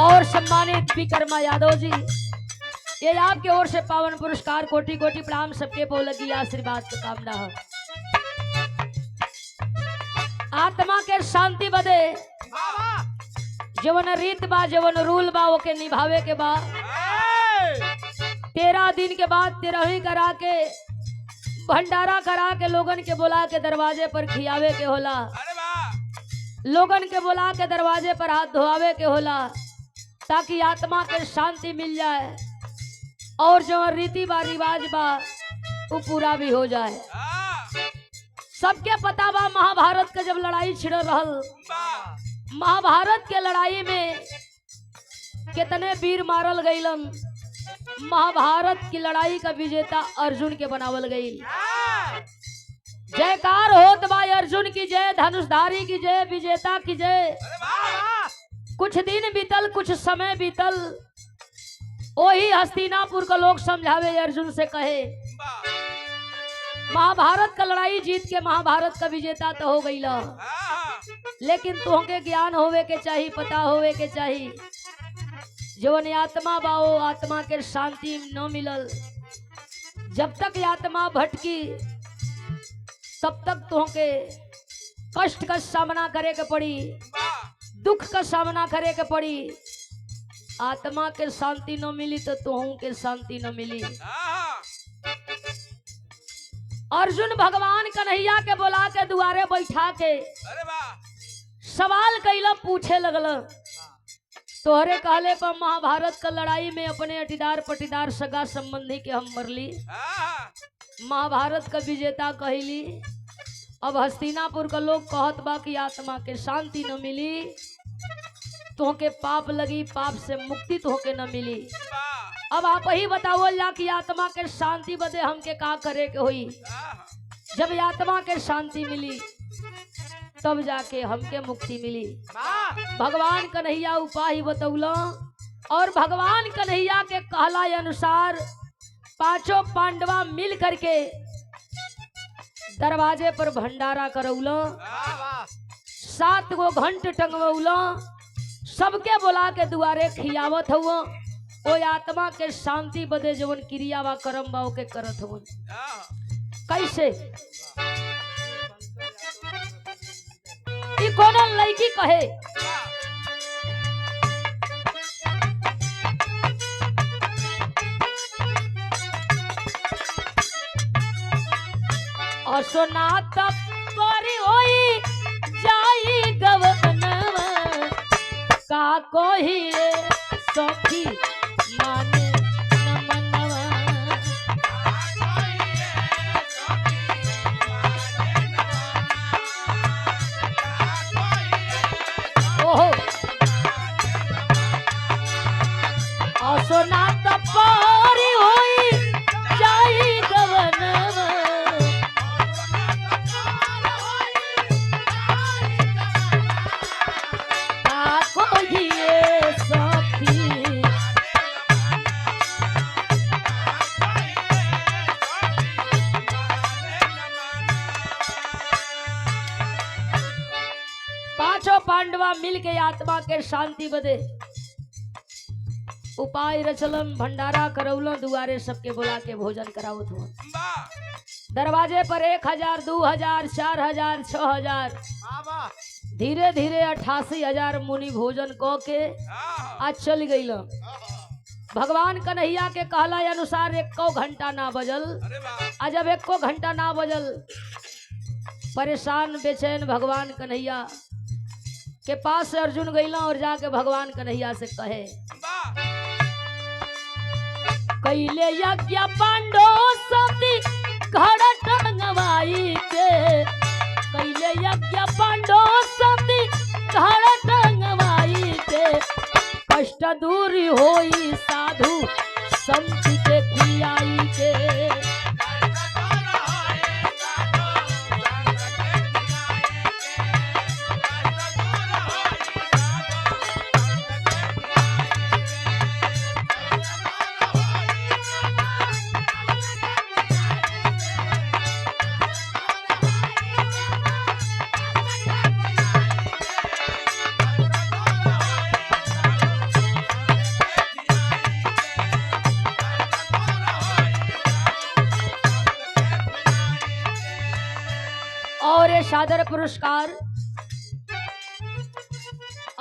और सम्मानित विक्रमा यादव जी, ये आपके ओर से पावन पुरस्कार कोटि कोटि प्रणाम। सबके पो लगी आशीर्वाद की कामना हो। आत्मा के शांति बदे जवन रीत बा जवन रूल बा ओके निभावे के बा। 13 दिन के बाद 13वीं करा के भंडारा करा के लोगन के बुला के दरवाजे पर खियावे के होला। लोगन के बुला के दरवाजे पर हाथ धोआवे के होला ताकि आत्मा के शांति मिल जाए और जो रीति बा रिवाज बा वो पूरा भी हो जाए। सबके पता बा महाभारत के जब लड़ाई छिड़ रहल, महाभारत के लड़ाई में कितने वीर मारल गईलन। महाभारत की लड़ाई का विजेता अर्जुन के बनावल गई। जयकार होत बा अर्जुन की जय, धनुषधारी की जय, विजेता की जय। कुछ दिन बीतल, कुछ समय बीतल, वही हस्तिनापुर का लोग समझावे अर्जुन से कहे महाभारत का लड़ाई जीत के महाभारत का विजेता तो हो गई ला, लेकिन तुहके ज्ञान होवे के चाहिए, पता होवे के चाहिए। जवन आत्मा बाओ आत्मा के शांति न मिलल, जब तक आत्मा भटकी तब तक तुहके कष्ट का सामना करे के पड़ी, दुख का सामना करे के पड़ी। आत्मा के शांति न मिली तो तुहू के शांति न मिली। अर्जुन भगवान कन्हैया के बुला के दुआरे बैठा के सवाल कैला, पूछे लगल तोहरे कहले पर महाभारत का लड़ाई में अपने अटीदार पटीदार सगा संबंधी के हम मरली, महाभारत का विजेता कहली। अब हस्तिनापुर का लोग कहत बा कि आत्मा के शांति न मिली, तोहके पाप लगी, पाप से मुक्ति तोहके न मिली। अब आप ही बताओ जा कि आत्मा के शांति बदे हमके का करे के होई। जब आत्मा के शांति मिली तब जाके हमके मुक्ति मिली। भगवान कन्हैया उपाय बतौला और भगवान कन्हैया के कहला अनुसार पांचों पांडवा मिल करके दरवाजे पर भंडारा करौला, 7 गो घंट टंगवौला, सबके बुला के दुआरे खियावत हुआ। ओ आत्मा के शांति बदे जवन क्रिया बा कर्म बा ओके करत हुआ। कैसे कोनो लड़की कहे असोना तब करी होई जाई गवनवा का कोही सखी माने न मनवा। सोना तपरी होई जाई गवनवा कोई सखी। पांचों पांडवा मिल के आत्मा के शांति बदे उपाय रचलन, भंडारा करौलन, दुआरे सबके बुला के भोजन करावत हुआ। दरवाजे पर 1000, 2000, 4000, 6000, धीरे धीरे 88,000 मुनि भोजन क के आज चल गई। भगवान कन्हैया के कहला अनुसार 1 घंटा ना बजल। आज जब 1 घंटा ना बजल, परेशान बेचैन भगवान कन्हैया के पास से अर्जुन गईला और जाके भगवान कन्हैया से कहे कैले यज्ञ पांडो सती घड़ टंगवाई के, कैले यज्ञ पांडो सती घड़ टंगवाई के, कष्ट दूर होई साधु संत के खियाई के। आदर पुरस्कार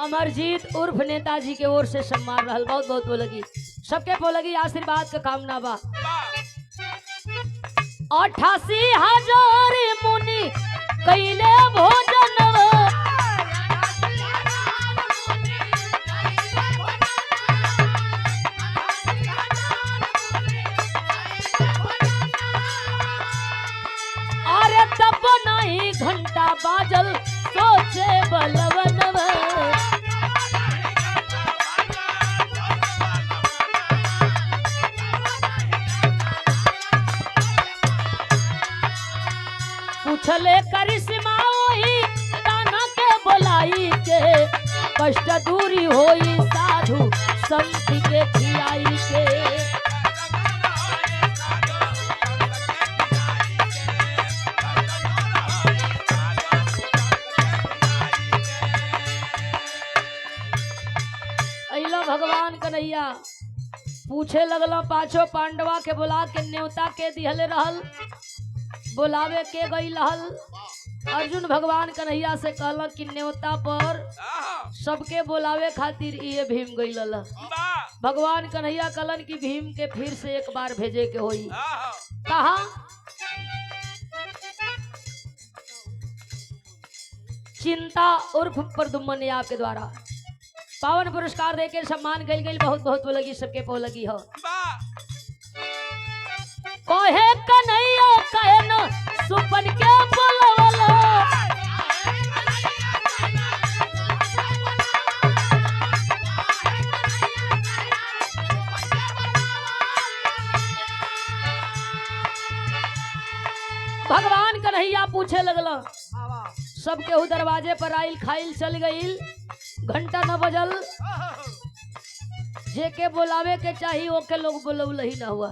अमरजीत उर्फ नेताजी के ओर से सम्मान रहल। बहुत बहुत बोलगी सबके बोलगी आशीर्वाद का कामना बा। 88,000 मुनि कैले भोजन अरे तब नहीं घंटा बाजल सोचे बलवन पूछले करिश्मा वही ताना के बोलाई के कष्ट दूरी होई साधु संत के खियाई के अइला भगवान कन्हैया पूछे लगला पांचों पांडवा के बुला के न्योता के दिहले रहल बुलावे के गई रहल। अर्जुन भगवान कन्हैया से कहल कि न्योता पर सबके बुलावे खातिर ये भीम गई लल। भगवान कन्हैया कहलन कि भीम के फिर से एक बार भेजे के होई। कहा चिंता उर्फ प्रदुम्न आपके द्वारा पावन पुरस्कार देके सम्मान कल गई। बहुत बहुत बोलगी सबके पोलगी हो। कहे कन्हैया कहे न सुपन के बोलवला भगवान कन्हैया पूछे लगला सबके उ दरवाजे पर आइल खाइल चल गईल। घंटा न बजल जे के बोलावे के चाहिए ओके लोग बोलौल ही न हुआ।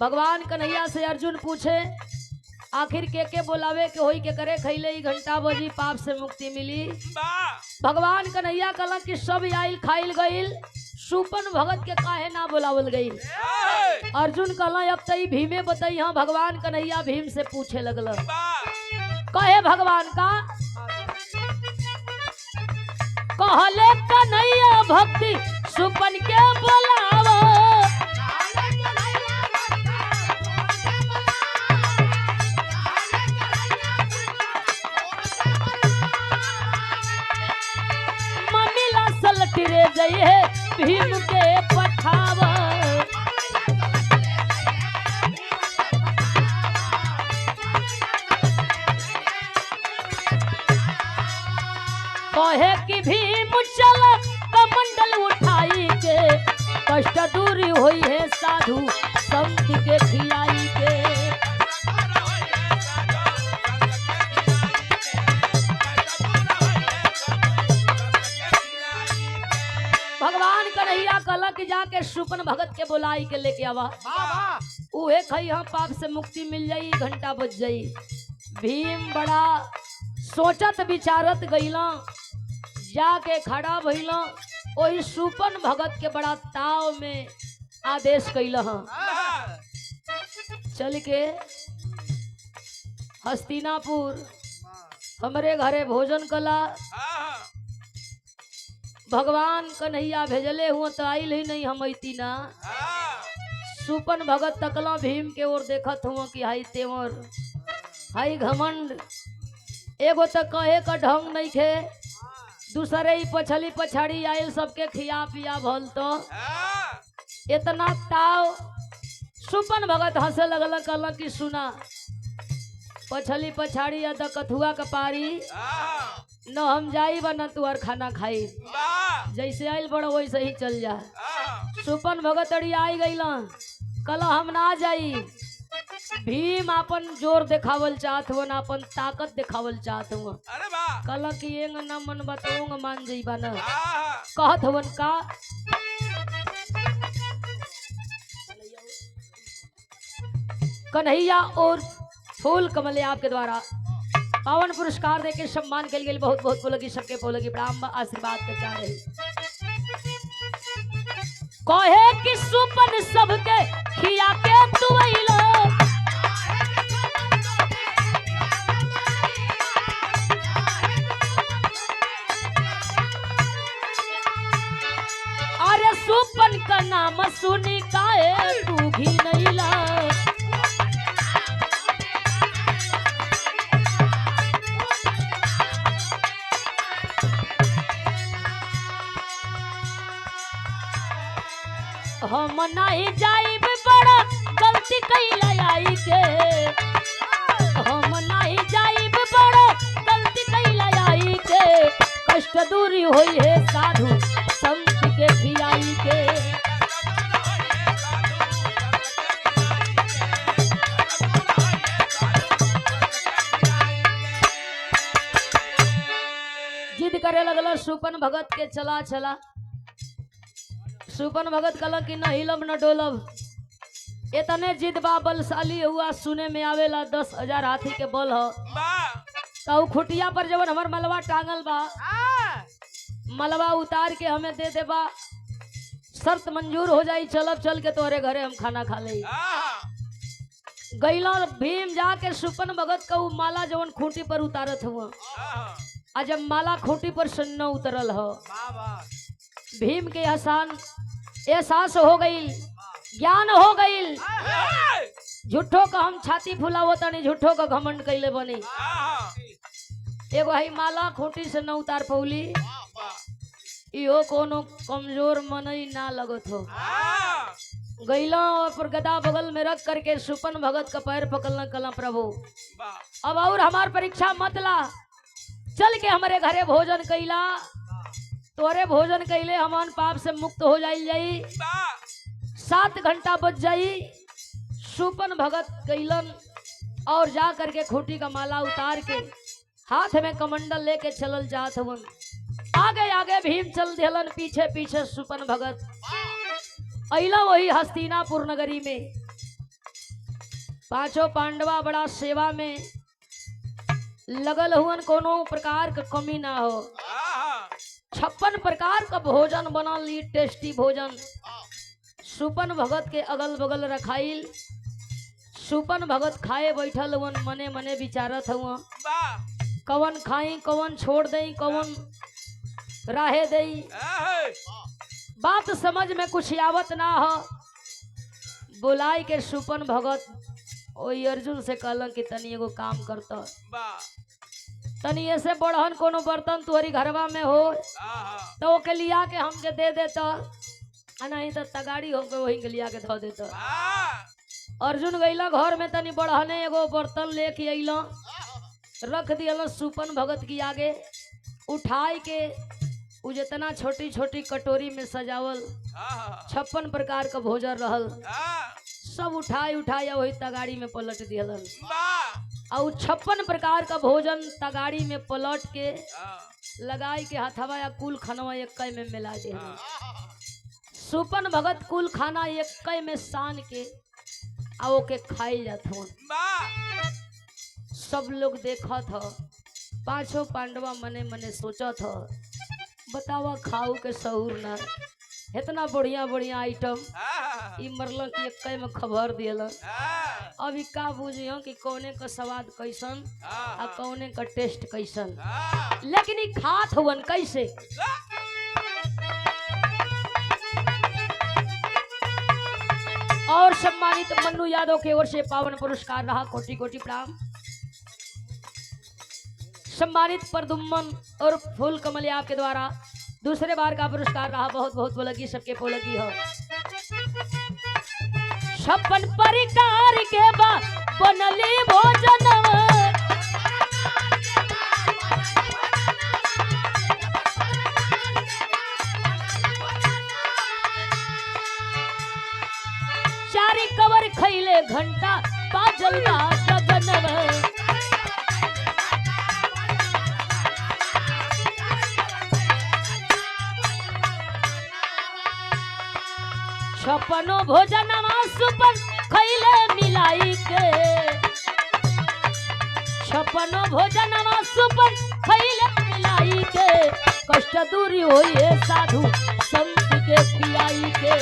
भगवान कन्हैया से अर्जुन पूछे आखिर के बोलावे के होई के करे खैले ही घंटा बजी पाप से मुक्ति मिली। भगवान कन्हैया कहला कि सब आइल खाइल गईल सुपन भगत के काहे ना बुलावल गईल। अर्जुन कहला अब तई भीमे बताई। हाँ भगवान कन्हैया भीम से पूछे लगल कहे भगवान का कहले कन्हैया भक्ति सुपन के बुलावा मम्मीला सलटिरे जइए भीम के पठावा कहे कि भीम चल कमंडल उठाई के कष्ट दूरी हुई है साधु संत के खिलाई के भगवान कन्हैया कहला कि जाके सुपन भगत के बुलाई के लेके आवा उहे खई हम पाप से मुक्ति मिल जाई घंटा बज जाई। भीम बड़ा सोचत विचारत गईला जाके खड़ा भइला वही सुपन भगत के बड़ा ताव में आदेश कैल चल के हस्तिनापुर हमरे घरे भोजन कला। भगवान कन्हैया भेजले हुआ तो आइल ही नहीं हम अती ना। सुपन भगत तकला भीम के ओर देखत हुआ कि हाई तेवर हाई घमंड एगो तो कहे का ढंग नहीं खे दूसरे ही पछली पछाड़ी आयल सबके खिया पिया भल तो इतना ताव। सुपन भगत हंसे लगल कहला कि सुना पछली पछाड़ी या कथुआ का पारी न हम जाई बा न तुअर खाना खाई जैसे आयल बड़ वैसे ही चल जा। सुपन भगत अड़ी आई गईला कहला हम ना जाई। भीम अपन जोर दिखावल चाहत हुआ ना अपन ताकत दिखावल चाहत हुआ। कहला कि एंग न मन बताऊंगा मान जाइबा न कहत हुवन का कन्हैया और फूल कमल आपके द्वारा पावन पुरस्कार देके सम्मान के लिए बहुत बहुत बोलगी सबके बोलगी ब्राह्मण आशीर्वाद के चाह रही कहे कि सुपन सबके खिया के तू अइलो नाम सुनी काहे तू घी नैला। हम नहीं जाइब बड़ा गलती कैला आई के, हम नहीं जाइब बड़ा गलती कैला आई के, कष्ट दूरी होई है साधु संत के खियाई के। जिद करे लगल सुपन भगत के चला चला। सुपन भगत कहला कि न हिलब न डोलब। इतने जिद बा, बलशाली हुआ, सुने में आवेला 10,000 हाथी के बल हो। तो खुटिया पर जब हमर मलबा टांगल बा, मलबा उतार के हमें दे देबा, शर्त मंजूर हो जाई, चलब चल के तोरे घरे हम खाना खा ले। गैला भीम जाके सुपन भगत का माला जवन खूंटी पर उतारत हुआ, आ जब माला खूंटी पर से न उतरल हो, भीम के एहसास हो गई, ज्ञान हो गई। झूठो का हम छाती फुलावो तनी, झूठो का घमंड कैले बनी। एगो है माला खूंटी से न उतार पौली, इहो कोनो कमजोर मनई ना लगत हो। गैला पर गदा बगल में रख करके सुपन भगत का पैर पकड़ना, कला प्रभु अब और हमार परीक्षा मत ला, चल के हमारे घरे भोजन कैला, तोरे भोजन कैले हमान पाप से मुक्त हो जाई। 7 घंटा बच जाई। सुपन भगत कैलन और जा करके खूंटी का माला उतार के हाथ में कमंडल लेके चलल जात हवन। आगे आगे भीम चल दिलन, पीछे पीछे सुपन भगत। अइला वही हस्तिनापुर नगरी में। पांचों पांडवा बड़ा सेवा में लगल हुवन, कोनो प्रकार का कमी ना हो। 56 प्रकार का भोजन बनल, टेस्टी भोजन सुपन भगत के अगल बगल रखाइल। सुपन भगत खाए बैठल हुवन, मने मने विचारत हुआ, कवन खाई, कवन छोड़ दई, कवन राहे दई। बात समझ में कुछ आवत ना हो। बुलाई के सुपन भगत ओई अर्जुन से कहलन कि तनी एगो काम करता, तनी ऐसे बड़हन कोनो बर्तन तुहरी घरवा में हो तो ओके लिया के हमके दे देता, नहीं तो तगाड़ी होके वही के लिया के धो देता। अर्जुन गईला घर में, तनी बड़हने एगो बर्तन लेके अइला, रख दिया सुपन भगत की आगे। उठाई के उ जितना छोटी छोटी कटोरी में सजावल 56 प्रकार का भोजन रहल, सब उठाई वही तगाड़ी में पलट दियलन। और 56 प्रकार का भोजन तगाड़ी में पलट के लगाई के हथवा या कुल खानवा एक में मिला दे। सुपन भगत कुल खाना एक में सान के आओ के खाई जात हो। सब लोग देखा था, पांचों पांडवा मने मने सोचा था, बतावा खाऊ के सहूर ना, इतना बढ़िया बढ़िया आइटम ई मरल की एक में खबर दियल। अभी का बुझियो कि कौने का स्वाद कैसन आ कौने का टेस्ट कैसन, लेकिन ई खात हुवन कैसे। और सम्मानित मन्नू यादव की ओर से पावन पुरस्कार रहा, कोटि कोटि प्रणाम। सम्मानित प्रदुम्न और फूल कमल आपके द्वारा दूसरे बार का पुरस्कार रहा, बहुत बहुत बोलगी, सबके पोलगी हो। 56 प्रकार के बनली भोजन, चारी कवर खैले घंटा बाजल बा गगनवा। 56 भोजनमा सुपन खैले मिलाई के, 56 भोजनमा सुपन खैले मिलाई के, कष्ट दूरी होई है साधु संत के पियाई के।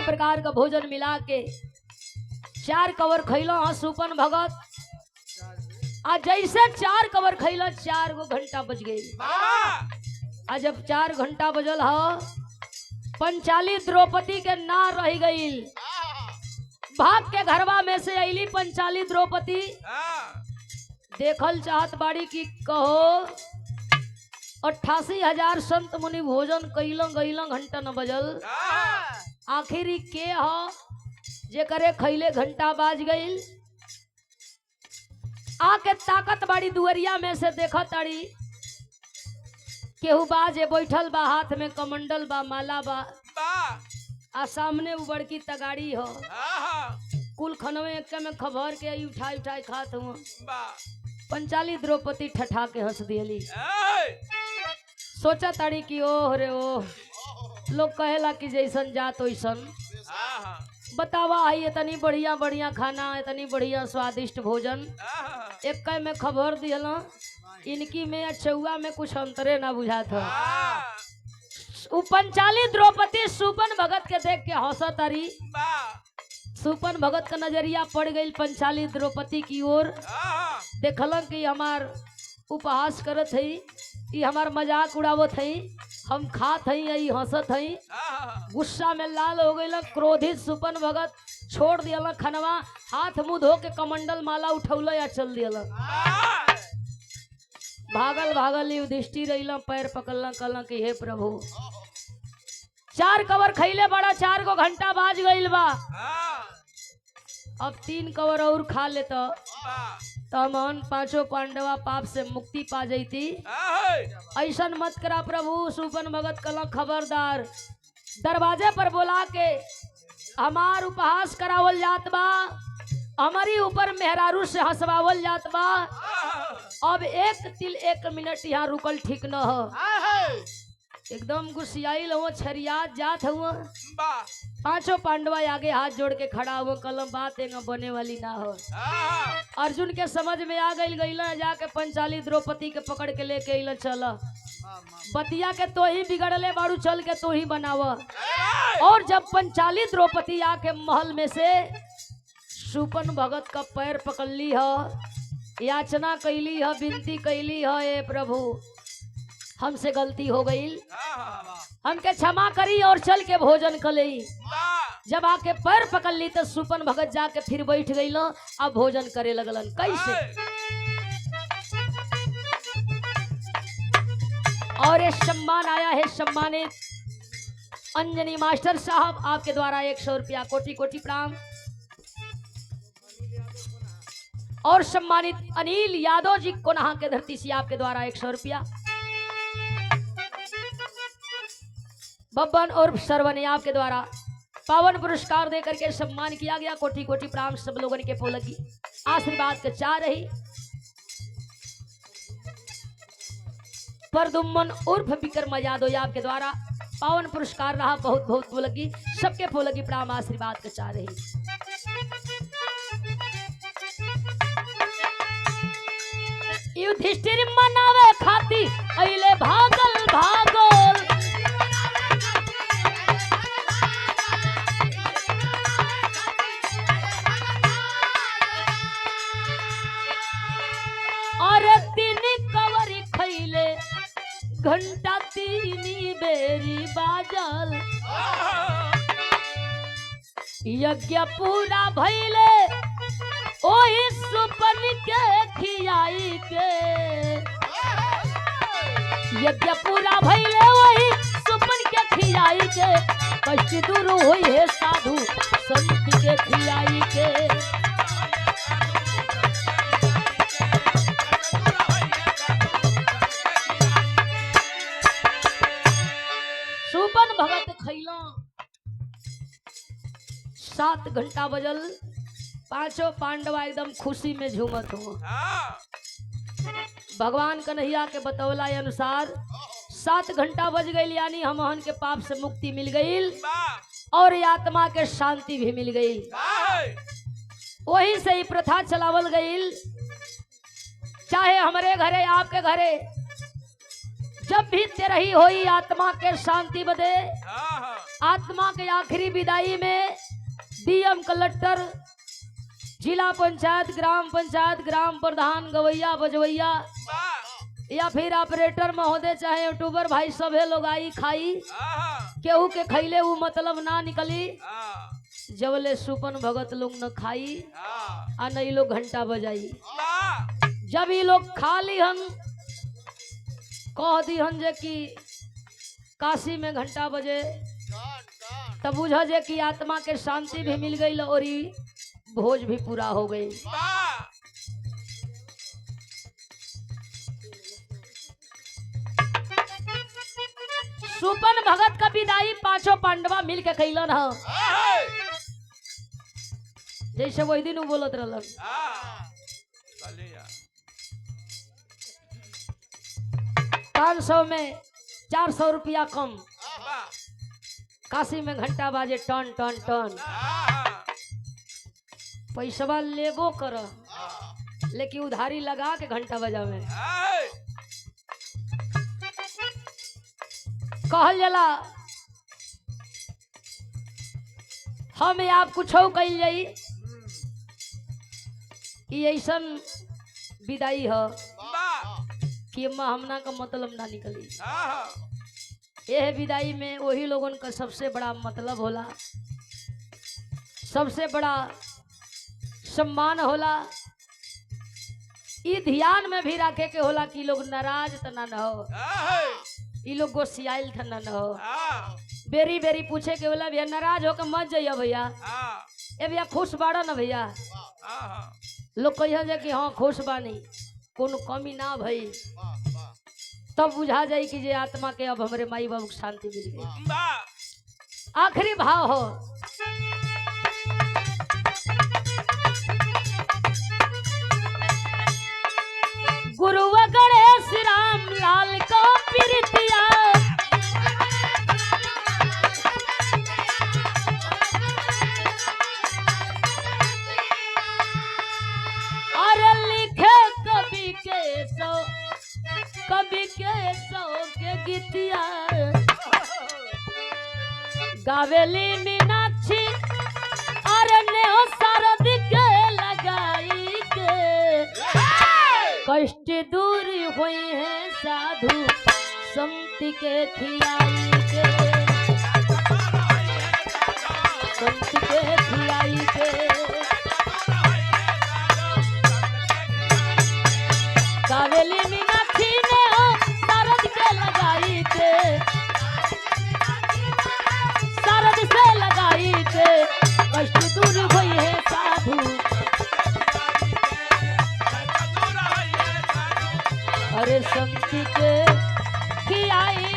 प्रकार का भोजन मिला के 4 कवर खैलो हाँ सुपन भगत। आ जैसे 4 कवर खैलो 4 गो घंटा बज गई। आ जब 4 घंटा बजल ह पंचाली द्रौपदी के ना रह गई। भाग के घरवा में से अली पंचाली द्रौपदी देखल चाहत बाड़ी की कहो 88,000 संत मुनि भोजन कैलो गईलो घंटा न बजल। आखिर के ह जे करे खैले घंटा बाज गईल। आके ताकत बाड़ी दुअरिया में से देखा ताड़ी केहू बाजे बैठल बा, हाथ में कमंडल बा, माला बा, आ सामने वो बड़की तगाड़ी हो। कुल खनवे एक में खबर के उठाई उठाई खात हुआ। पंचाली द्रौपदी ठठा के हंस दियली। सोचा ताड़ी कि ओह रे ओह, लोग कहेला कि जैसन जात वैसन। बतावा आई इतनी बढ़िया बढ़िया खाना, इतनी बढ़िया स्वादिष्ट भोजन, एक में खबर दियला इनकी में अचौआ में कुछ अंतरे ना बुझा था। पंचाली द्रौपदी सुपन भगत के देख के हंसा तारी। सुपन भगत का नजरिया पड़ गई पंचाली द्रौपदी की ओर। देखलन कि हमार उपहास करत है, कि हमार मजाक उड़ावत है, हम खात हई यही हंसत हई। गुस्सा में लाल हो गई। क्रोधित सुपन भगत छोड़ दिया खनवा, हाथ मुंह धो के कमंडल माला उठौल या चल दिया। भागल भागल युधिष्ठिर रहिला, पैर पकड़ला, कहला कि हे प्रभु 4 कवर खैले बड़ा, 4 गो घंटा बाज गईल बा। अब 3 कवर और खा ले तो हमन 5 पांडवा पाप से मुक्ति पा जाती। ऐसा मत करा प्रभु। सुपन भगत कहला खबरदार, दरवाजे पर बुला के हमार उपहास करावल जात बा, हमारी ऊपर मेहरारू से हंसवावल जात बा। अब 1 तिल 1 मिनट यहाँ रुकल ठीक न हो। एकदम गुस्सियाइल हो, छरियात जात हुआ। 5 पांडवा आगे हाथ जोड़ के खड़ा हुआ, कलम बात एंगा बने वाली ना हो। अर्जुन के समझ में आ गई, गईला जाके पंचाली द्रौपदी के पकड़ के लेके अइला, चला बतिया के तो ही बिगड़ले बाड़ू, चल के तो ही बनावा। और जब पंचाली द्रौपदी आके महल में से सुपन भगत का पैर पकड़ ली है, याचना कैली है, विनती कैली है, ए प्रभु हमसे गलती हो गई, हमके क्षमा करी और चल के भोजन कर ली। जब आके पैर पकड़ ली तो सुपन भगत जाके फिर बैठ गई। अब भोजन करे लगलन। कैसे? और ये सम्मान आया है, सम्मानित अंजनी मास्टर साहब आपके द्वारा 100 रुपया, कोटि कोटि प्रणाम। और सम्मानित अनिल यादव जी को नहा के धरती से आपके द्वारा 100 रुपया। बब्बन और सरवनी आपके द्वारा पावन पुरस्कार देकर के सम्मान किया गया। कोटि कोटि प्रणाम सब लोगों के पोलकी आशीर्वाद के चाह रही। परदुम्मन उर्फ विक्रम यादव आपके द्वारा पावन पुरस्कार रहा। बहुत बहुत पोलकी, सबके पोलकी प्रणाम आशीर्वाद के चाह रही। युधिष्ठिर मनावे खाती अइले भागल भागल, अरे 3 कवर खैले घंटा 3 बेरी बाजल। यज्ञ पूरा भइले ओही सुपन के खियाई के, यज्ञ पूरा भइले वही सुपन के खियाई के। कष्ट दूर होई है साधु संत के खियाई के। सुपन भगत खैला, 7 घंटा बजल। 5 पांडवा एकदम खुशी में झूमत हुआ। भगवान कन्हैया के बतौला अनुसार 7 घंटा बज गई, यानी हमहन के पाप से मुक्ति मिल गई और आत्मा के शांति भी मिल गई। वही से ही प्रथा चलावल गई। चाहे हमारे घरे आपके घरे जब भी तेरही होई आत्मा के शांति बदे, आत्मा के आखिरी विदाई में डीएम कलेक्टर जिला पंचायत, ग्राम प्रधान, गवैया बजवैया या फिर ऑपरेटर महोदय चाहे यूट्यूबर भाई सभे लोग आई खाई, केहू के खैले वो मतलब ना निकली जबले सुपन भगत लोग न खाई आ नहीं लोग घंटा बजाई। जब ये लोग खा ली हन कह दी हन जे कि काशी में घंटा बजे, तब बुझा जे कि आत्मा के शांति भी मिल गई और भोज भी पूरा हो गई। सुपन भगत का विदाई पांचों पांडवा मिल के कैलन ह, जैसे वही दिन बोलत रहलन 500 में 400 रुपया कम, काशी में घंटा बाजे टन टन टन, पैसवा लेबो कर लेकिन उधारी लगा के घंटा बजावे। कहल जला हम आप कुछ कल जाई कि ऐसा विदाई है कि हमना का मतलब ना निकली। यह विदाई में वही लोगन का सबसे बड़ा मतलब होला, सबसे बड़ा सम्मान होला। ई ध्यान में भी रखे के होला कि लोग नाराज तो ना हो, ई लोग गोसियाइल था ना हो। बेरी बेरी पूछे के बोला भैया नाराज होकर मत जाइए भैया, ए भैया खुश बाड़ा ना भैया। लोग कहिए कि हाँ खुश बानी, कोनो कमी ना भई, तब बुझा जाई कि जे आत्मा के अब हमारे माई बाबू को शांति मिल गई। आखिरी भाव हो गुरु गणेश राम लाल को प्रीतिया, अरे लिखे कवि के सौ के गीतिया, गावेली मीनाक्षी अरे नेहो शारद के लगाई के, कष्ट दूर हुई है साधु संत के खियाई के, संत के खियाई के, कावेली मीनाक्षी ने हो शारद के लगाई के, शारद से लगाई के, कष्ट दूर हुई है साधु, अरे संत के खियाई।